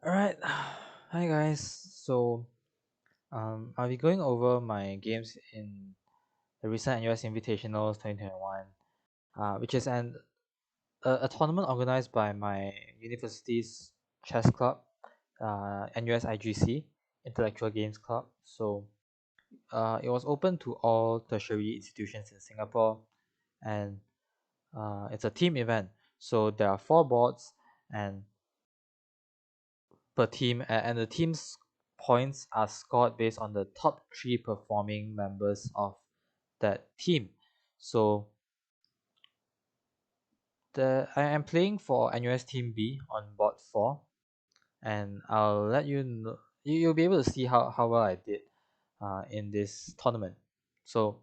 Alright, hi guys. I'll be going over my games in the recent NUS Invitationals 2021, which is a tournament organized by my university's chess club, NUS IGC, Intellectual Games Club. It was open to all tertiary institutions in Singapore, and it's a team event. So there are four boards, and per team, and the team's points are scored based on the top three performing members of that team. So I am playing for NUS Team B on board 4, and I'll let you know. You'll be able to see how well I did in this tournament. So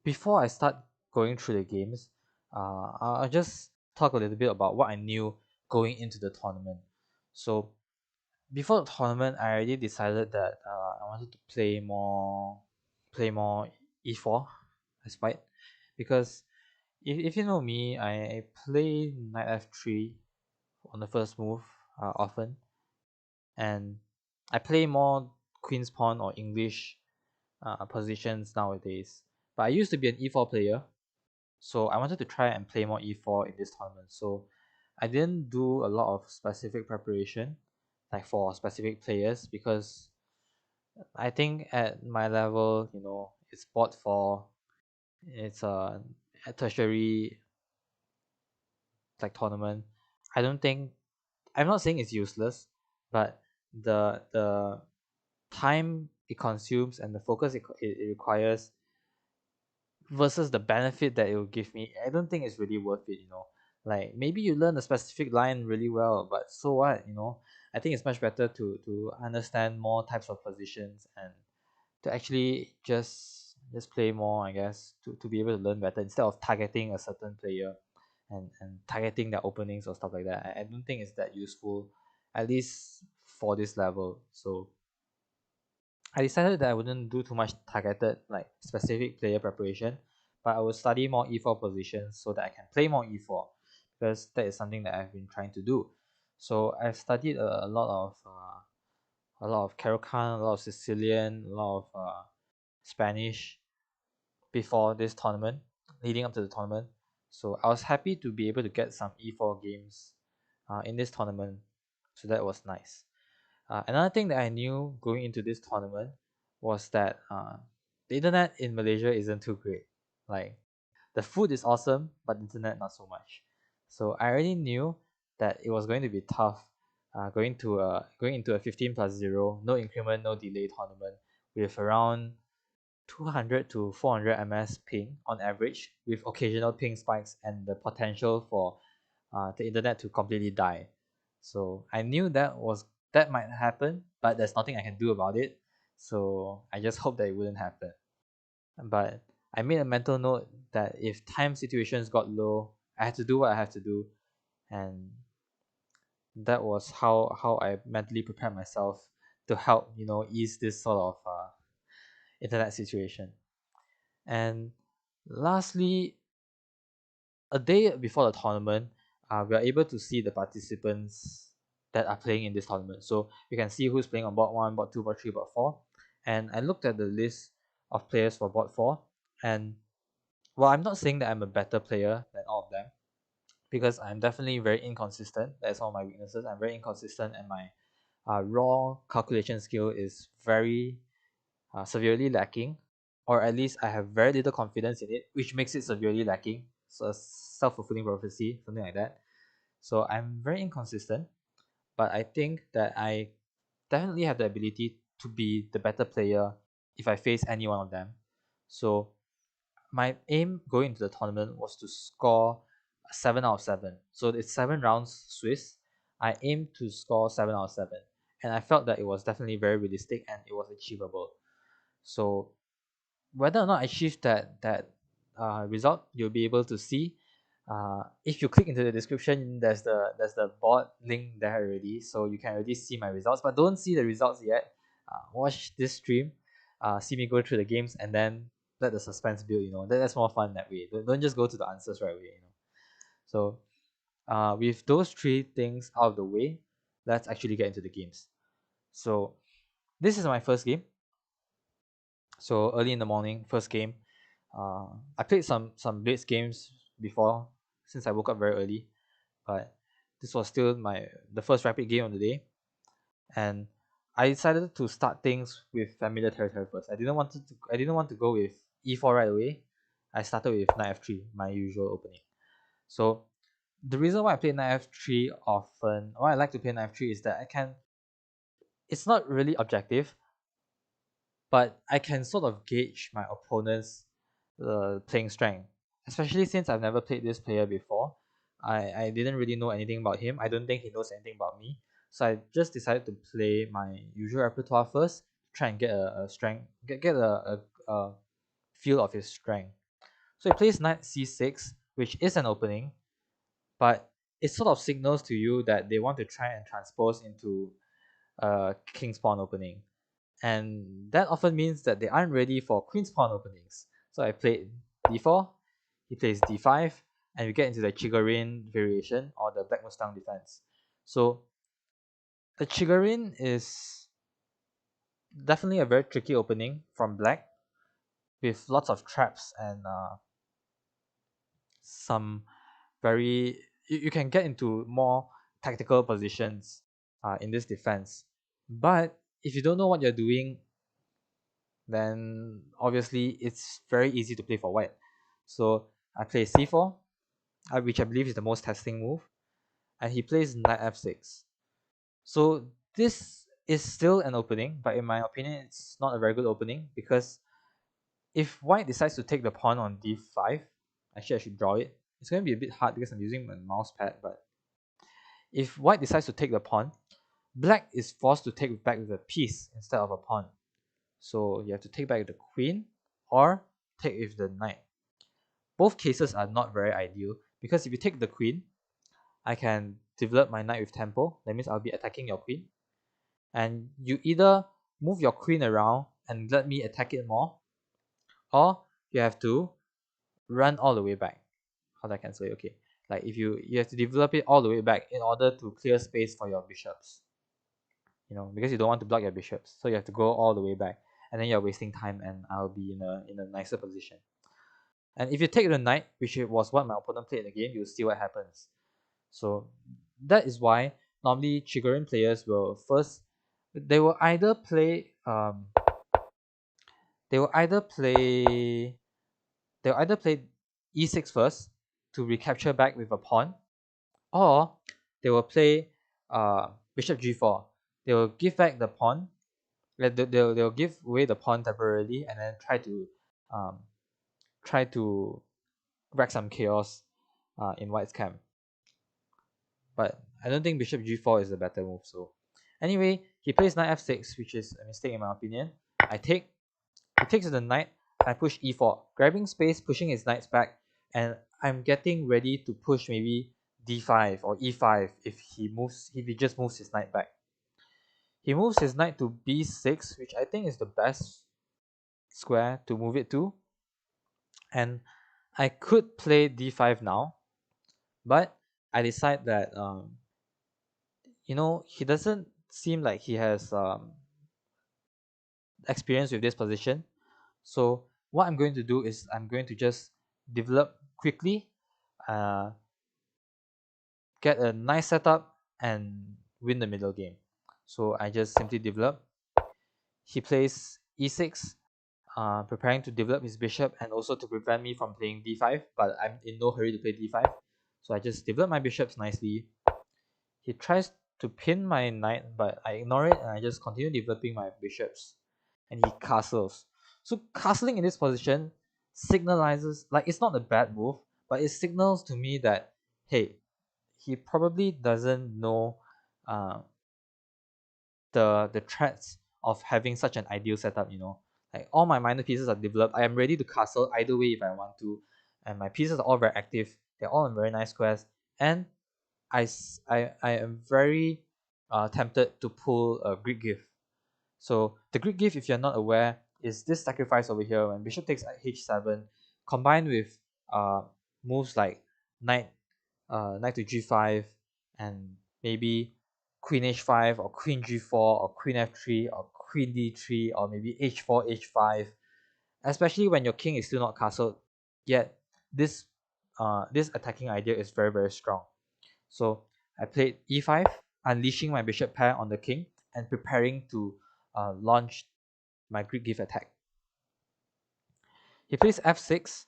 before I start going through the games, I'll just talk a little bit about what I knew going into the tournament. So before the tournament, I already decided that I wanted to play more e4 as white, because if you know me, I play knight f3 on the first move often, and I play more queen's pawn or English positions nowadays. But I used to be an e4 player, so I wanted to try and play more e4 in this tournament. So I didn't do a lot of specific preparation, like for specific players, because I think at my level, it's bought for it's a tertiary like tournament. I don't think I'm not saying it's useless, but the time it consumes and the focus it requires versus the benefit that it will give me, I don't think it's really worth it. Like maybe you learn a specific line really well, but so what? I think it's much better to understand more types of positions and to actually just play more, I guess, to be able to learn better instead of targeting a certain player and targeting their openings or stuff like that. I don't think it's that useful, at least for this level. So I decided that I wouldn't do too much targeted, like specific player preparation, but I would study more e4 positions so that I can play more e4, because that is something that I've been trying to do. So I've studied a lot of Caro-Kann, a lot of Sicilian, a lot of Spanish before this tournament, leading up to the tournament. So I was happy to be able to get some e4 games in this tournament. So that was nice. Another thing that I knew going into this tournament was that the internet in Malaysia isn't too great. Like the food is awesome, but the internet not so much. So I already knew that it was going to be tough going into a 15 plus 0, no increment, no delay tournament with around 200 to 400 ms ping on average, with occasional ping spikes and the potential for the internet to completely die. So I knew that might happen, but there's nothing I can do about it. So I just hope that it wouldn't happen. But I made a mental note that if time situations got low, I had to do what I have to do, and that was how I mentally prepared myself to help ease this sort of internet situation. And lastly, a day before the tournament, we are able to see the participants that are playing in this tournament. So you can see who's playing on board 1, board 2, board 3, board 4. And I looked at the list of players for board 4. And well, I'm not saying that I'm a better player than all of them, because I'm definitely very inconsistent. That's one of my weaknesses. I'm very inconsistent, and my raw calculation skill is very severely lacking, or at least I have very little confidence in it, which makes it severely lacking. So a self-fulfilling prophecy, something like that. So I'm very inconsistent, but I think that I definitely have the ability to be the better player if I face any one of them. So my aim going into the tournament was to score 7 out of 7. So it's 7 rounds Swiss. I aimed to score 7 out of 7. And I felt that it was definitely very realistic and it was achievable. So whether or not I achieve that result, you'll be able to see. If you click into the description, there's the board link there already, so you can already see my results. But don't see the results yet. Watch this stream, see me go through the games, and then let the suspense build. That's more fun that way. Don't just go to the answers right away. So with those three things out of the way, let's actually get into the games. So this is my first game. So early in the morning, first game. I played some blitz games before since I woke up very early, but this was still the first rapid game of the day, and I decided to start things with familiar territory first. I didn't want to go with e4 right away. I started with knight f3, my usual opening. So the reason why I play knight f3 often, why I like to play knight f3 is that it's not really objective, but I can sort of gauge my opponent's playing strength. Especially since I've never played this player before. I didn't really know anything about him. I don't think he knows anything about me. So I just decided to play my usual repertoire first, try and get a strength, get a feel of his strength. So he plays knight c6, which is an opening, but it sort of signals to you that they want to try and transpose into a king's pawn opening. And that often means that they aren't ready for queen's pawn openings. So I played d4, he plays d5, and we get into the Chigorin variation or the Black Mustang defense. So the Chigorin is definitely a very tricky opening from black with lots of traps and some very you can get into more tactical positions in this defense. But if you don't know what you're doing, then obviously it's very easy to play for white. So I play c4, which I believe is the most testing move, and he plays knight f6. So this is still an opening, but in my opinion, it's not a very good opening because if white decides to take the pawn on d5, actually I should draw it. It's going to be a bit hard because I'm using my mouse pad, but if white decides to take the pawn, black is forced to take back with a piece instead of a pawn. So you have to take back with the queen or take with the knight. Both cases are not very ideal because if you take the queen, I can develop my knight with tempo. That means I'll be attacking your queen. And you either move your queen around and let me attack it more, or you have to run all the way back. How do I cancel it? Okay. Like if you have to develop it all the way back in order to clear space for your bishops. Because you don't want to block your bishops. So you have to go all the way back. And then you're wasting time and I'll be in a nicer position. And if you take the knight, which was what my opponent played in the game, you'll see what happens. So that is why normally Chigorin players will first they will either play they will either play e6 first to recapture back with a pawn, or they will play bishop g4. They will give back the pawn. They'll give away the pawn temporarily and then try to wreak some chaos in white's camp. But I don't think bishop g4 is a better move. So anyway, he plays knight f6, which is a mistake in my opinion. I take, he takes the knight, I push e4, grabbing space, pushing his knights back, and I'm getting ready to push maybe d5 or e5 if he just moves his knight back. He moves his knight to b6, which I think is the best square to move it to. And I could play d5 now, but I decide that he doesn't seem like he has experience with this position. So what I'm going to do is I'm going to just develop quickly, uh, get a nice setup, and win the middle game. So I just simply develop. He plays e6, preparing to develop his bishop and also to prevent me from playing d5, but I'm in no hurry to play d5. So I just develop my bishops nicely. He tries to pin my knight, but I ignore it and I just continue developing my bishops. And he castles. So castling in this position signalizes, like, it's not a bad move, but it signals to me that, hey, he probably doesn't know the threats of having such an ideal setup. Like all my minor pieces are developed. I am ready to castle either way if I want to, and my pieces are all very active. They're all in very nice squares, and I am very tempted to pull a Greek gift. So the Greek gift, if you're not aware, is this sacrifice over here when bishop takes h7, combined with moves like knight knight to g5, and maybe queen h5 or queen g4 or queen f3 or queen d3 or maybe h4 h5, especially when your king is still not castled yet. This attacking idea is very, very strong. So I played e5, unleashing my bishop pair on the king and preparing to launch my Greek Gift attack. He plays f6,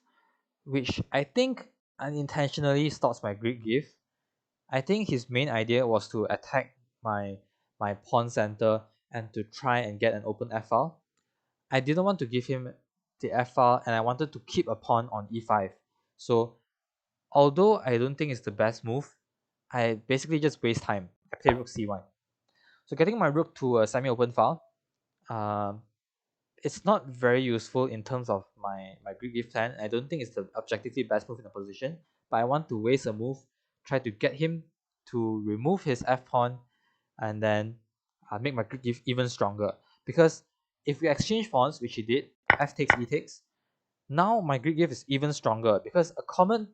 which I think unintentionally stops my Greek Gift. I think his main idea was to attack my pawn center and to try and get an open f-file. I didn't want to give him the f-file, and I wanted to keep a pawn on e5. So although I don't think it's the best move, I basically just waste time. I play rook c1. So getting my rook to a semi-open file, it's not very useful in terms of my Greek Gift plan. I don't think it's the objectively best move in the position, but I want to waste a move, try to get him to remove his f pawn, and then make my Greek Gift even stronger. Because if we exchange pawns, which he did, f takes, e takes, now my Greek Gift is even stronger, because a common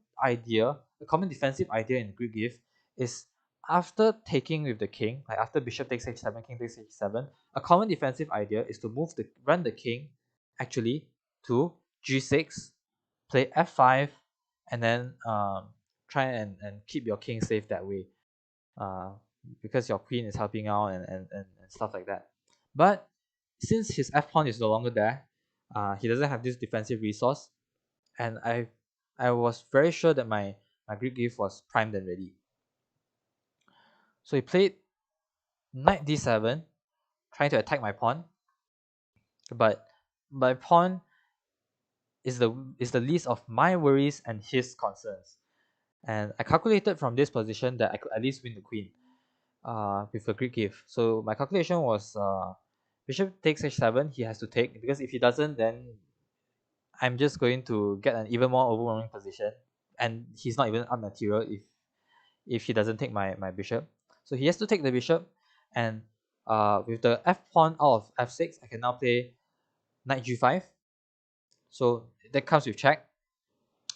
defensive idea in Greek Gift is after taking with the king, like after bishop takes h7, king takes h7, a common defensive idea is to run the king actually to g6, play f5, and then try and keep your king safe that way, uh, because your queen is helping out and stuff like that. But since his f pawn is no longer there, he doesn't have this defensive resource, and I was very sure that my Greek Gift was primed and ready. So he played knight d7, trying to attack my pawn, but my pawn is the least of my worries and his concerns. And I calculated from this position that I could at least win the queen with a Greek Gift. So my calculation was bishop takes h7, he has to take, because if he doesn't, then I'm just going to get an even more overwhelming position, and he's not even up material if he doesn't take my bishop. So he has to take the bishop, and with the f pawn out of f6, I can now play knight g5. So that comes with check,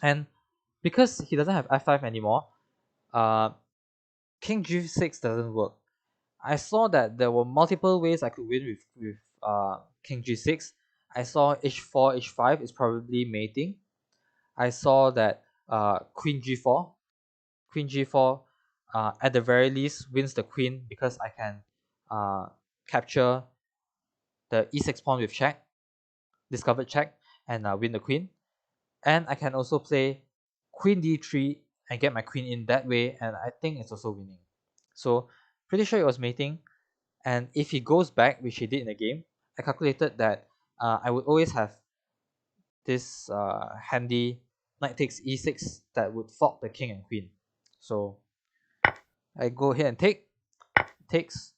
and because he doesn't have f5 anymore, uh, king g6 doesn't work. I saw that there were multiple ways I could win with king g6. I saw h4 h5 is probably mating. I saw that queen g4 at the very least wins the queen, because I can capture the e6 pawn with check, discovered check, and win the queen. And I can also play queen d3 and get my queen in that way, and I think it's also winning. So pretty sure it was mating. And if he goes back, which he did in the game, I calculated that I would always have this handy knight takes e6 that would fork the king and queen. So I go ahead and takes,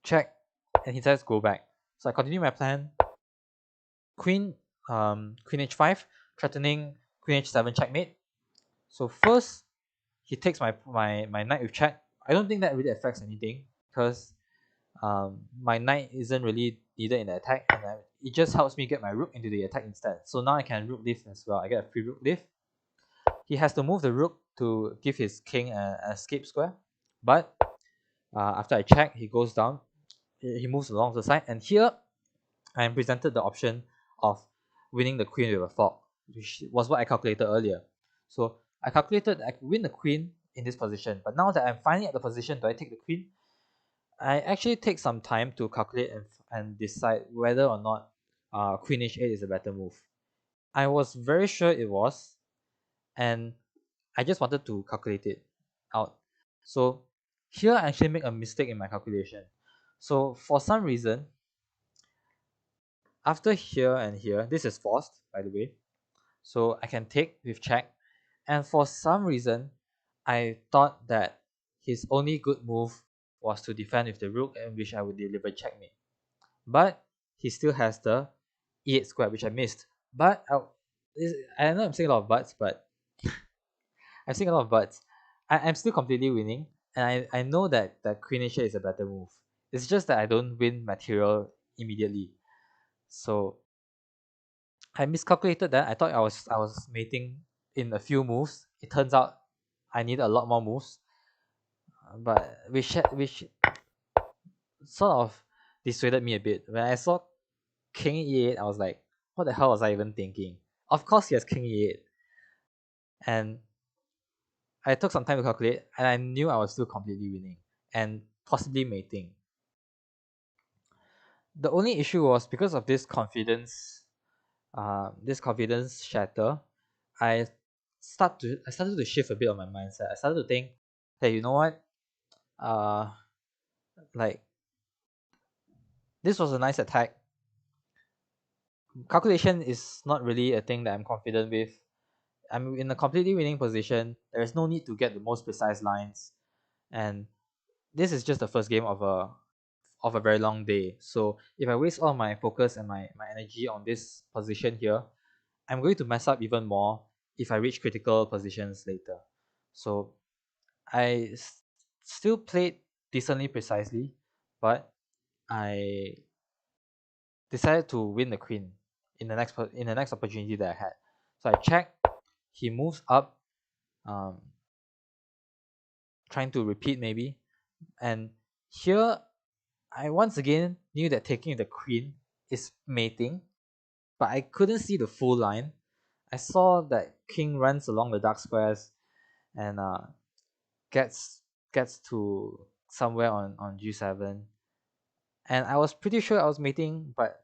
check, and he says go back. So I continue my plan. Queen h5, threatening queen h7 checkmate. So first he takes my knight with check. I don't think that really affects anything, because my knight isn't really needed in the attack, and it just helps me get my rook into the attack instead. So now I can rook lift as well. I get a free rook lift. He has to move the rook to give his king an escape square, but after I check, he goes down. He moves along the side, and here I am presented the option of winning the queen with a fork, which was what I calculated earlier. So I calculated I could win the queen in this position, but now that I'm finally at the position, do I take the queen? I actually take some time to calculate and decide whether or not queen h8 is a better move. I was very sure it was, and I just wanted to calculate it out. So here I actually make a mistake in my calculation. So for some reason, after here and here, this is forced, by the way, so I can take with check, and for some reason I thought that his only good move was to defend with the rook, and which I would deliver checkmate. But he still has the e8 square, which I missed. But I know I'm saying a lot of buts, but I'm saying a lot of buts. I'm still completely winning, and I know that queen h8 is a better move. It's just that I don't win material immediately. So I miscalculated that. I thought I was mating in a few moves. It turns out I need a lot more moves, but which sort of dissuaded me a bit. When I saw King E8, I was like, what the hell was I even thinking? Of course he has King E8. And I took some time to calculate, and I knew I was still completely winning and possibly mating. The only issue was because of this confidence shatter. I started to shift a bit of my mindset. I started to think, hey, you know what? Uh, like this was a nice attack. Calculation is not really a thing that I'm confident with. I'm in a completely winning position. There is no need to get the most precise lines, and this is just the first game of a very long day. So if I waste all my focus and my energy on this position here, I'm going to mess up even more if I reach critical positions later. So still played decently precisely, but I decided to win the queen in the next opportunity that I had. So I check. He moves up, um, trying to repeat maybe, and here I once again knew that taking the queen is mating, but I couldn't see the full line. I saw that king runs along the dark squares and gets gets to somewhere on g7, and I was pretty sure I was mating, but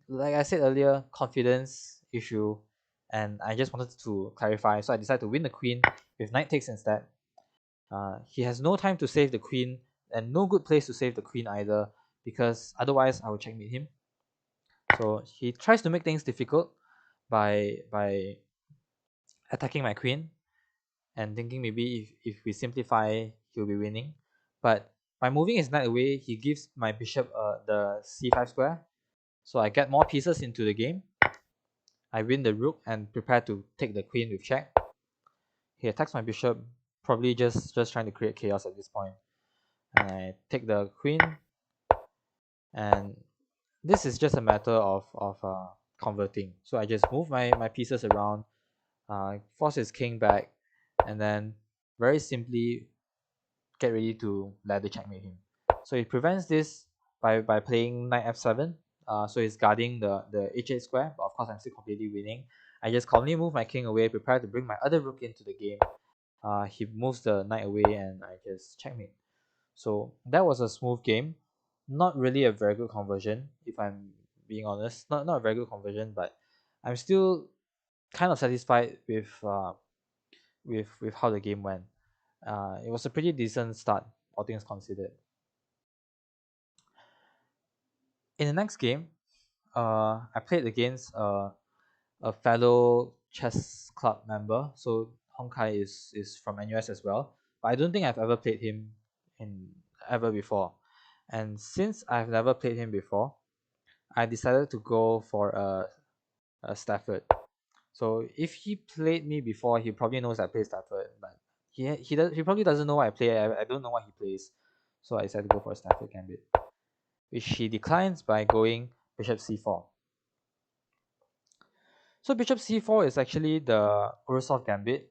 like I said earlier, confidence issue, and I just wanted to clarify, so I decided to win the queen with knight takes instead. He has no time to save the queen and no good place to save the queen either, because otherwise I will checkmate him. So he tries to make things difficult by attacking my queen and thinking maybe if we simplify he'll be winning. But by moving his knight away, he gives my bishop the c5 square, so I get more pieces into the game. I win the rook and prepare to take the queen with check. He attacks my bishop, probably just trying to create chaos at this point. And I take the queen, and this is just a matter of converting. So I just move my pieces around, force his king back, and then very simply get ready to ladder checkmate him. So he prevents this by playing knight f7. So he's guarding the h8 square, but of course I'm still completely winning. I just calmly move my king away, prepare to bring my other rook into the game. He moves the knight away, and I just checkmate. So that was a smooth game. Not really a very good conversion, if I'm being honest. Not a very good conversion, but I'm still kind of satisfied with how the game went. It was a pretty decent start, all things considered. In the next game, I played against a fellow chess club member. So Hong Kai is from NUS as well, but I don't think I've ever played him in ever before. And since I've never played him before, I decided to go for a Stafford. So if he played me before, he probably knows I play Stafford, but he probably doesn't know what I play. I don't know what he plays, so I decided to go for a Stafford Gambit, which he declines by going Bishop c4. So Bishop c4 is actually the Urusov Gambit,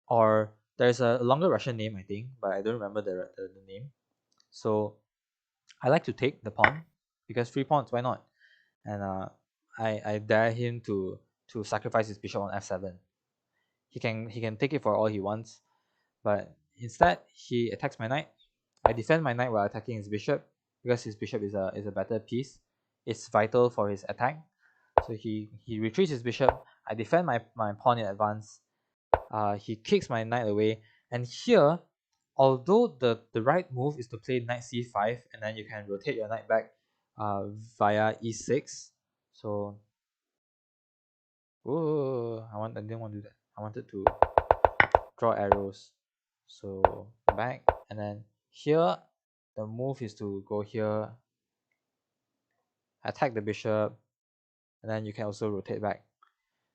or there's a longer Russian name I think, but I don't remember the name. So I like to take the pawn because free pawns, why not? And I dare him to sacrifice his bishop on f7. He can take it for all he wants, but instead he attacks my knight. I defend my knight while attacking his bishop because his bishop is a better piece. It's vital for his attack. So he retreats his bishop. I defend my pawn in advance. He kicks my knight away, and here, although the right move is to play knight c5, and then you can rotate your knight back via e6. So, oh, I didn't want to do that. I wanted to draw arrows. So back, and then here, the move is to go here, attack the bishop, and then you can also rotate back.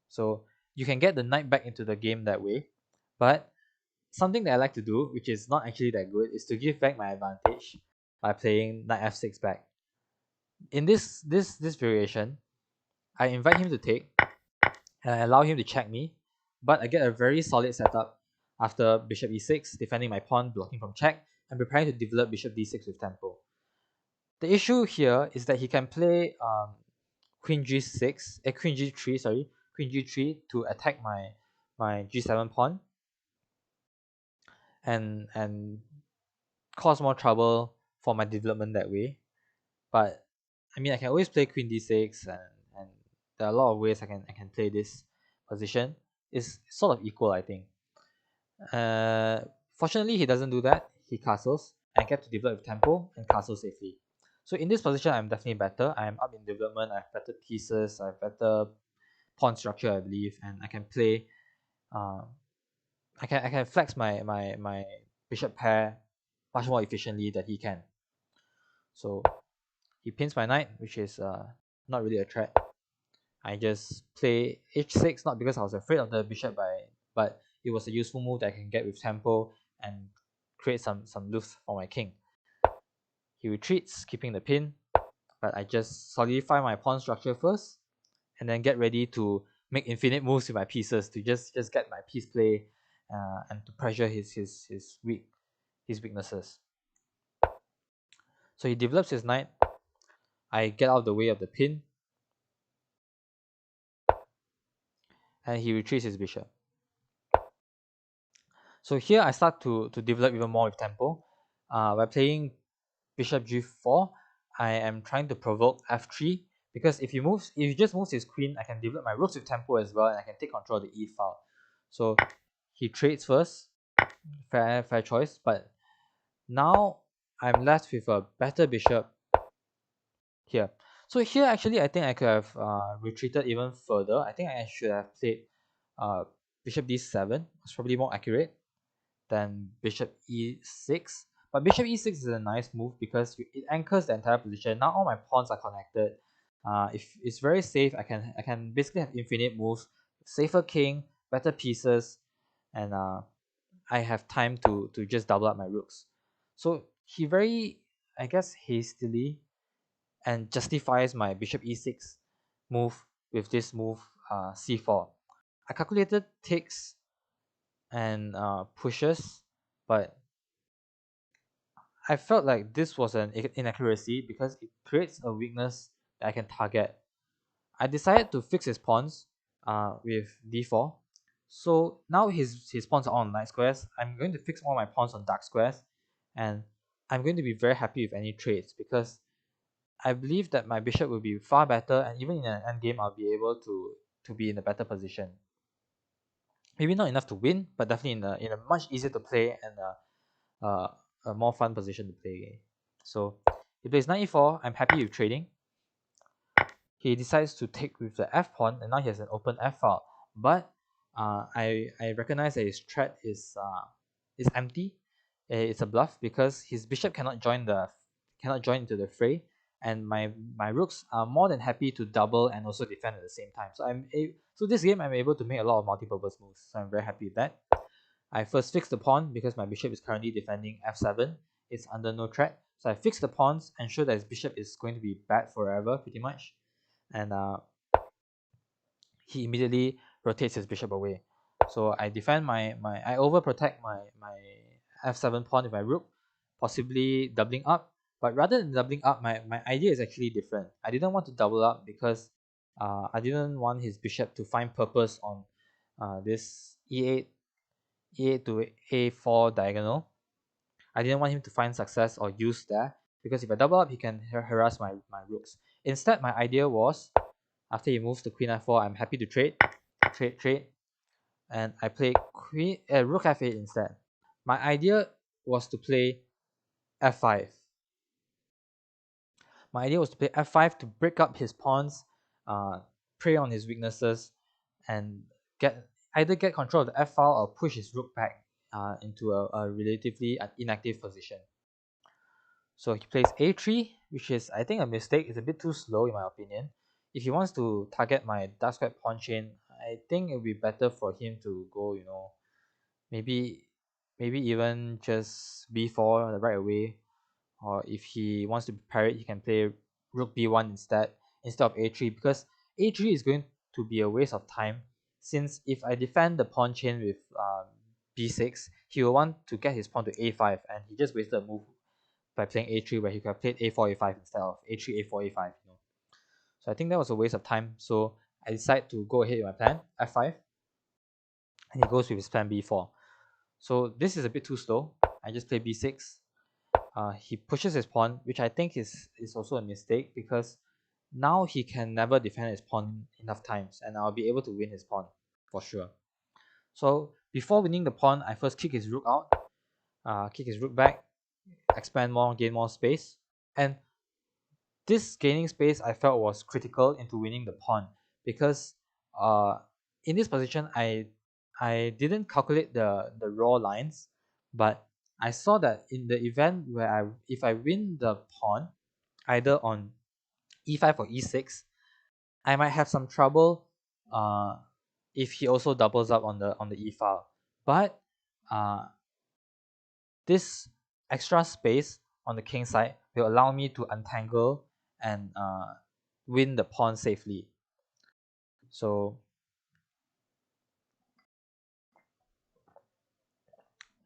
So you can get the knight back into the game that way. But something that I like to do, which is not actually that good, is to give back my advantage by playing knight f6 back. In this variation, I invite him to take, and I allow him to check me, but I get a very solid setup after bishop e6, defending my pawn, blocking from check, and preparing to develop bishop d6 with tempo. The issue here is that he can play queen g6, queen g3, sorry, queen g3 to attack my g7 pawn and cause more trouble for my development that way. But I mean, I can always play queen d6, and there are a lot of ways I can play this position. It's sort of equal, I think. Uh, Fortunately, he doesn't do that. He castles and get to develop with tempo and castle safely. So in this position, I'm definitely better. I'm up in development. I have better pieces. I have better pawn structure, I believe, and I can play. Uh, I can flex my bishop pair much more efficiently than he can. So he pins my knight, which is not really a threat. I just play h6, not because I was afraid of the bishop, but it was a useful move that I can get with tempo and create some loops for my king. He retreats, keeping the pin, but I just solidify my pawn structure first, and then get ready to make infinite moves with my pieces to just get my piece play and to pressure his weaknesses. So he develops his knight. I get out of the way of the pin, and he retreats his bishop. So here I start to develop even more with tempo. By playing bishop g4, I am trying to provoke f3, because if he just moves his queen, I can develop my rooks with tempo as well, and I can take control of the e file. So he trades first, fair choice, but now I'm left with a better bishop here. So here actually I think I could have retreated even further. I think I should have played bishop d7. It's probably more accurate than bishop e6. But bishop e6 is a nice move because it anchors the entire position. Now all my pawns are connected. If it's very safe, I can basically have infinite moves, safer king, better pieces, and I have time to just double up my rooks. So he very, I guess, hastily and justifies my bishop e6 move with this move c4. I calculated takes and pushes, but I felt like this was an inaccuracy because it creates a weakness that I can target. I decided to fix his pawns with d4. So now his pawns are on light squares. I'm going to fix all my pawns on dark squares, and I'm going to be very happy with any trades because I believe that my bishop will be far better, and even in an endgame I'll be able to be in a better position. Maybe not enough to win, but definitely in a much easier to play and a more fun position to play. So he plays knight e4. I'm happy with trading. He decides to take with the f pawn, and now he has an open f file. But I recognize that his threat is empty. It's a bluff because his bishop cannot join into the fray, and my rooks are more than happy to double and also defend at the same time. So this game I'm able to make a lot of multi-purpose moves. So I'm very happy with that. I first fix the pawn because my bishop is currently defending f7. It's under no threat. So I fix the pawns, ensure that his bishop is going to be bad forever, pretty much. And he immediately rotates his bishop away. So I defend I overprotect my f7 pawn with my rook, possibly doubling up. But rather than doubling up, my idea is actually different. I didn't want to double up because I didn't want his bishop to find purpose on this e8 to a4 diagonal. I didn't want him to find success or use that, because if I double up, he can harass my rooks. Instead, my idea was, after he moves to queen f4, I'm happy to trade, and I play rook f8 instead. My idea was to play f5. My idea was to play f5 to break up his pawns, prey on his weaknesses, and either get control of the f file or push his rook back into a relatively inactive position. So he plays a3, which is, I think, a mistake. It's a bit too slow in my opinion. If he wants to target my dark square pawn chain, I think it would be better for him to go, maybe even just b4 right away. Or if he wants to pair it, he can play rook b1 instead of a3, because a3 is going to be a waste of time, since if I defend the pawn chain with b6, he will want to get his pawn to a5, and he just wasted a move by playing a3 where he could have played a4, a5 instead of a3, a4, a5. So I think that was a waste of time. So I decide to go ahead with my plan, f5, and he goes with his plan b4. So this is a bit too slow. I just play b6. He pushes his pawn, which I think is also a mistake, because now he can never defend his pawn enough times, and I'll be able to win his pawn for sure. So before winning the pawn, I first kick his rook out, kick his rook back, expand more, gain more space, and this gaining space I felt was critical into winning the pawn, because in this position I didn't calculate the raw lines, but I saw that in the event where if I win the pawn either on e5 or e6, I might have some trouble if he also doubles up on the e file. But this extra space on the king side will allow me to untangle and win the pawn safely. So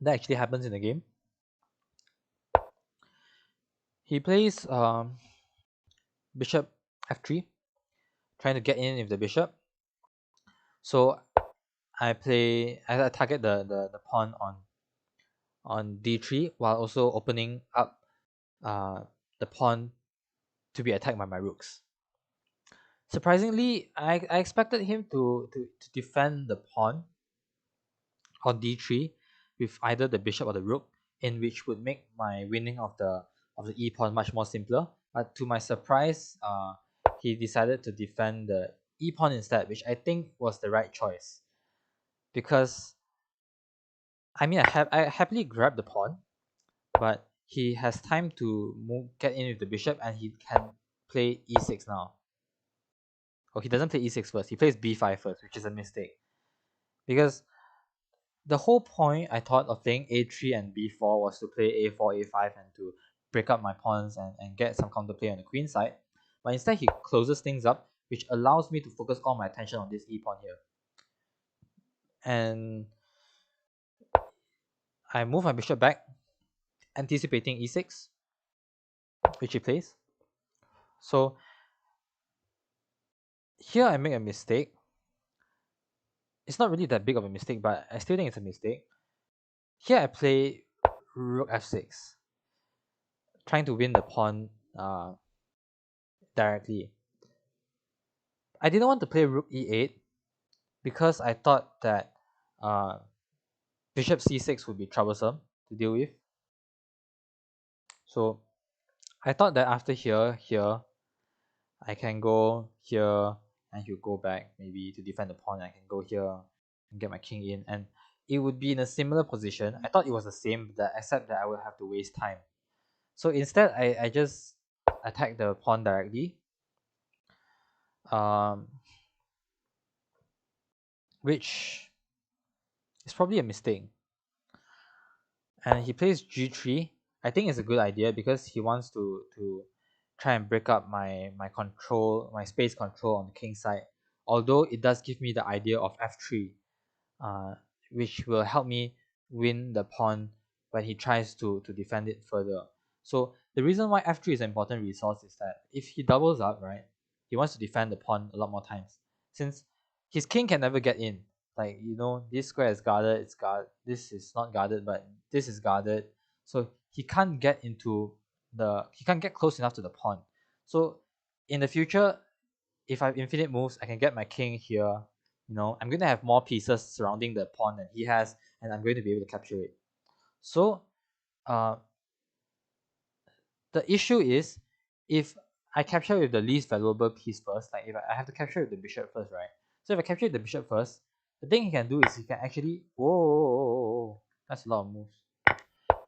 that actually happens in the game. He plays bishop f3, trying to get in with the bishop. So I target the pawn on d3 while also opening up the pawn to be attacked by my rooks. Surprisingly, I expected him to defend the pawn on d3 with either the bishop or the rook, in which would make my winning of the e pawn much more simpler. But to my surprise, he decided to defend the e pawn instead, which I think was the right choice, because I mean I happily grabbed the pawn, but he has time to get in with the bishop, and he can play e6 now. Oh, he doesn't play e6 first. He plays b5 first, which is a mistake, because the whole point I thought of playing a3 and b4 was to play a4, a5, and to break up my pawns and get some counterplay on the queen side. But instead he closes things up, which allows me to focus all my attention on this e pawn here. And I move my bishop back, anticipating e6, which he plays. So here I make a mistake. It's not really that big of a mistake, but I still think it's a mistake. Here I play rook f6, trying to win the pawn directly. I didn't want to play rook e8 because I thought that bishop c6 would be troublesome to deal with. So I thought that after here, I can go here and he'll go back maybe to defend the pawn. I can go here and get my king in, and it would be in a similar position. I thought it was the same, except that I would have to waste time. So instead, I just attack the pawn directly, which is probably a mistake. And he plays g3. I think it's a good idea because he wants to try and break up my space control on the king side. Although it does give me the idea of f3, which will help me win the pawn when he tries to defend it further. So the reason why f3 is an important resource is that if he doubles up, right, he wants to defend the pawn a lot more times, since his king can never get in. Like, this square is guarded, this is not guarded, but this is guarded, so he can't get close enough to the pawn. So in the future, if I have infinite moves, I can get my king here. I'm going to have more pieces surrounding the pawn than he has, and I'm going to be able to capture it. So the issue is, if I capture with the least valuable piece first, like if I have to capture with the bishop first, right? So if I capture with the bishop first, the thing he can do is he can actually, whoa, that's a lot of moves.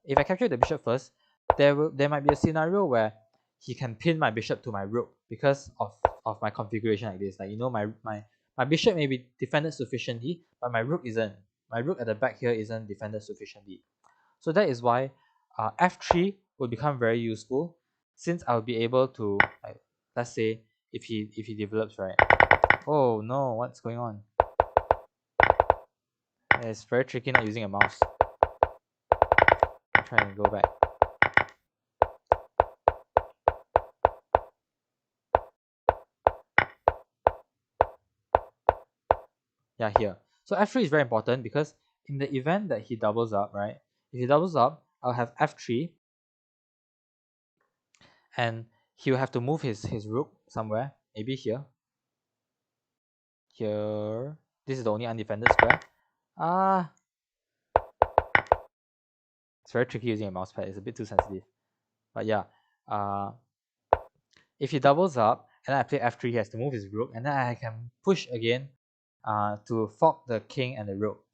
If I capture the bishop first, there might be a scenario where he can pin my bishop to my rook because of my configuration like this. Like, my bishop may be defended sufficiently, but my rook isn't. My rook at the back here isn't defended sufficiently. So that is why f3 will become very useful, since I'll be able to, like, let's say if he develops, right? Oh no, what's going on? It's very tricky not using a mouse. Try and go back. Yeah, here. So f3 is very important because in the event that he doubles up, right? If he doubles up, I'll have f3, and he'll have to move his rook somewhere, maybe here. Here. This is the only undefended square. It's very tricky using a mousepad. It's a bit too sensitive. But yeah, if he doubles up and I play f3, he has to move his rook, and then I can push again to fork the king and the rook.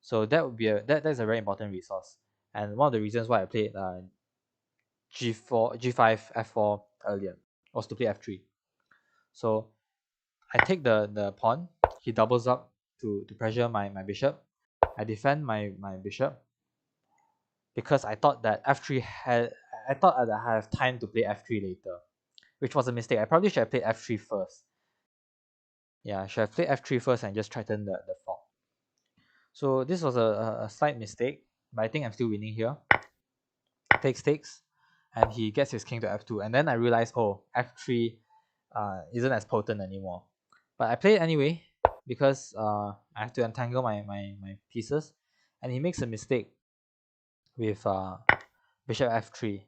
So that would be that's a very important resource. And one of the reasons why I played g4, g5, f4 earlier was to play f3. So I take the pawn. He doubles up to pressure my bishop. I defend my bishop because I thought that f3 had I thought that I have time to play f3 later, which was a mistake. I probably should have played f3 first. Yeah, I should have played f3 first and just threatened the fork. So this was a slight mistake, but I think I'm still winning here. Takes, and he gets his king to f2, and then I realized, oh, f3 isn't as potent anymore. But I play it anyway because I have to untangle my pieces, and he makes a mistake with bishop f3,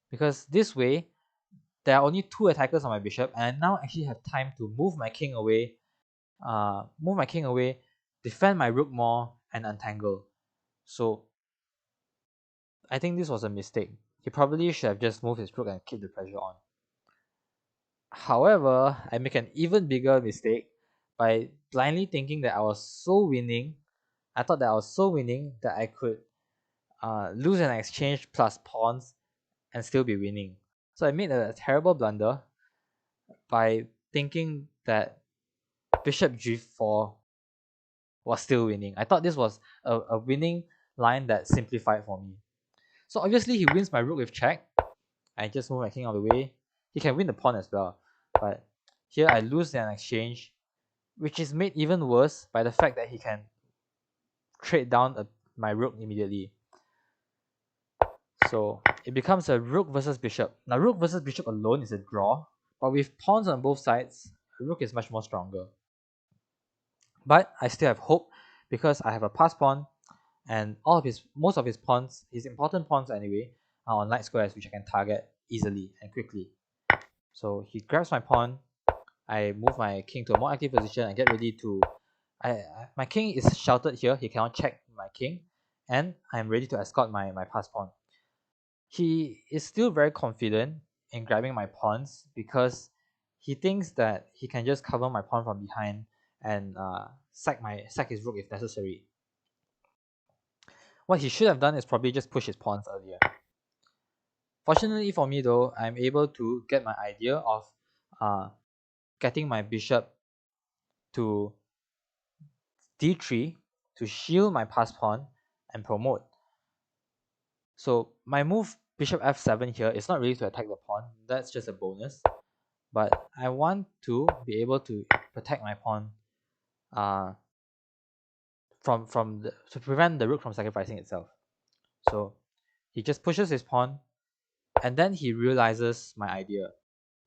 because this way there are only two attackers on my bishop, and I now actually have time to move my king away, defend my rook more, and untangle. So I think this was a mistake. He probably should have just moved his rook and keep the pressure on. However, I make an even bigger mistake by blindly thinking that I was so winning. I thought that I was so winning that I could lose an exchange plus pawns and still be winning. So I made a terrible blunder by thinking that bishop g4 was still winning. I thought this was a winning line that simplified for me. So obviously he wins my rook with check. I just move my king out of the way. He can win the pawn as well. But here I lose an exchange, which is made even worse by the fact that he can trade down my rook immediately. So it becomes a rook versus bishop. Now rook versus bishop alone is a draw, but with pawns on both sides, rook is much more stronger. But I still have hope because I have a pass pawn, and most of his pawns, his important pawns anyway, are on light squares which I can target easily and quickly. So he grabs my pawn, I move my king to a more active position and get ready to my king is sheltered here, he cannot check my king, and I'm ready to escort my pass pawn. He is still very confident in grabbing my pawns because he thinks that he can just cover my pawn from behind and sack his rook if necessary. What he should have done is probably just push his pawns earlier. Fortunately for me though, I'm able to get my idea of getting my bishop to d3 to shield my pass pawn and promote. So my move bishop f7 here is not really to attack the pawn, that's just a bonus. But I want to be able to protect my pawn to prevent the rook from sacrificing itself. So he just pushes his pawn, and then he realizes my idea.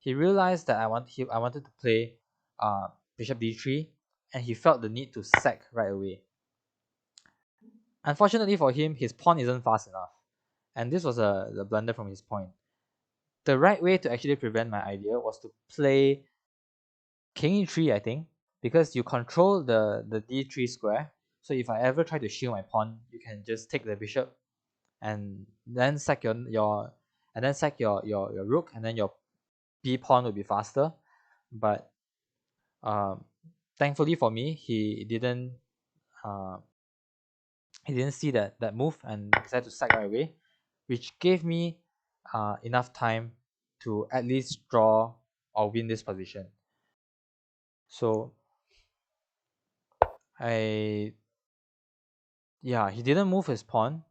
He realized that I wanted to play bishop d3, and he felt the need to sack right away. Unfortunately for him, his pawn isn't fast enough, and this was a blunder from his point. The right way to actually prevent my idea was to play king e3, I think, because you control the d3 square. So if I ever try to shield my pawn, you can just take the bishop and then sack your rook, and then your b pawn will be faster. But thankfully for me, he didn't see that move and decided to sack right away, which gave me enough time to at least draw or win this position. So he didn't move his pawn.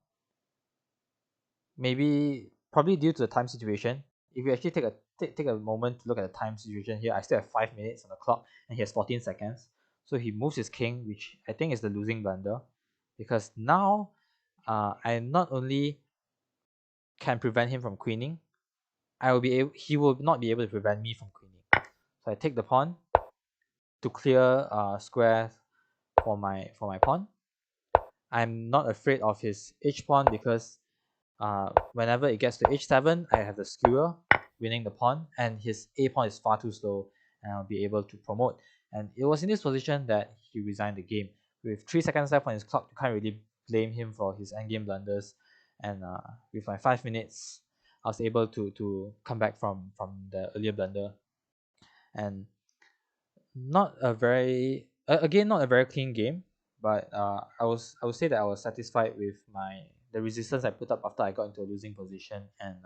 Probably due to the time situation. If you actually take a moment to look at the time situation here, I still have 5 minutes on the clock and he has 14 seconds. So he moves his king, which I think is the losing blunder, because now I not only can prevent him from queening, he will not be able to prevent me from queening. So I take the pawn to clear squares for my pawn. I'm not afraid of his h pawn because whenever it gets to h7, I have the skewer winning the pawn, and his a pawn is far too slow, and I'll be able to promote. And it was in this position that he resigned the game. With 3 seconds left on his clock, you can't really blame him for his endgame blunders. And with my 5 minutes, I was able to come back from the earlier blunder. And not a very again not a very clean game, but I would say that I was satisfied with the resistance I put up after I got into a losing position. And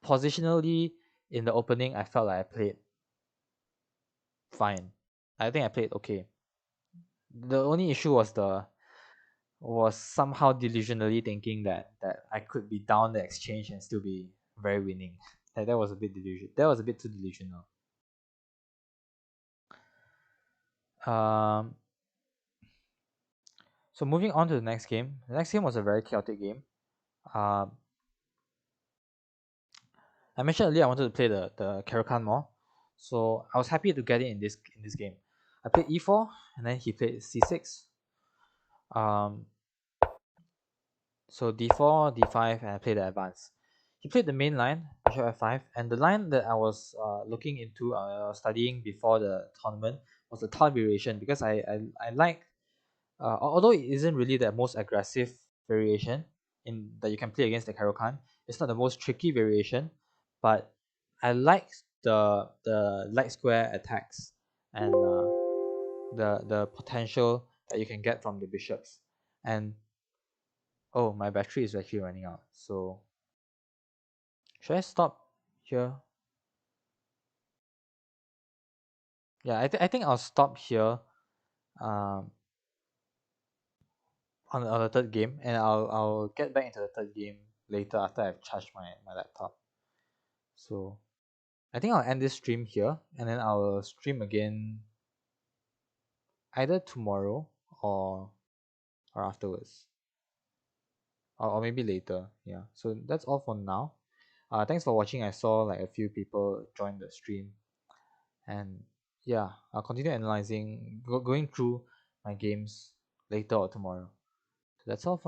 positionally in the opening, I felt like I played fine. I think I played okay. The only issue was somehow delusionally thinking that I could be down the exchange and still be very winning. That was a bit delusion. That was a bit too delusional. Um, so moving on to the next game. The next game was a very chaotic game. Um, I mentioned earlier I wanted to play the Caro-Kann more, so I was happy to get it in this game. I played e4, and then he played c6. Um, so d4, d5, and I played the advance. He played the main line, bishop f5, and the line that I was looking into, studying before the tournament was the Tal variation, because I like, although it isn't really the most aggressive variation in that you can play against the Caro-Kann, it's not the most tricky variation, but I like the light square attacks and the potential that you can get from the bishops. And oh, my battery is actually running out. So should I stop here? Yeah, I think I'll stop here. Um, on the third game, and I'll get back into the third game later after I've charged my laptop. So I think I'll end this stream here, and then I'll stream again either tomorrow or afterwards, or maybe later. Yeah. So that's all for now. Thanks for watching. I saw like a few people join the stream, and yeah, I'll continue analyzing, going through my games later or tomorrow. So that's all for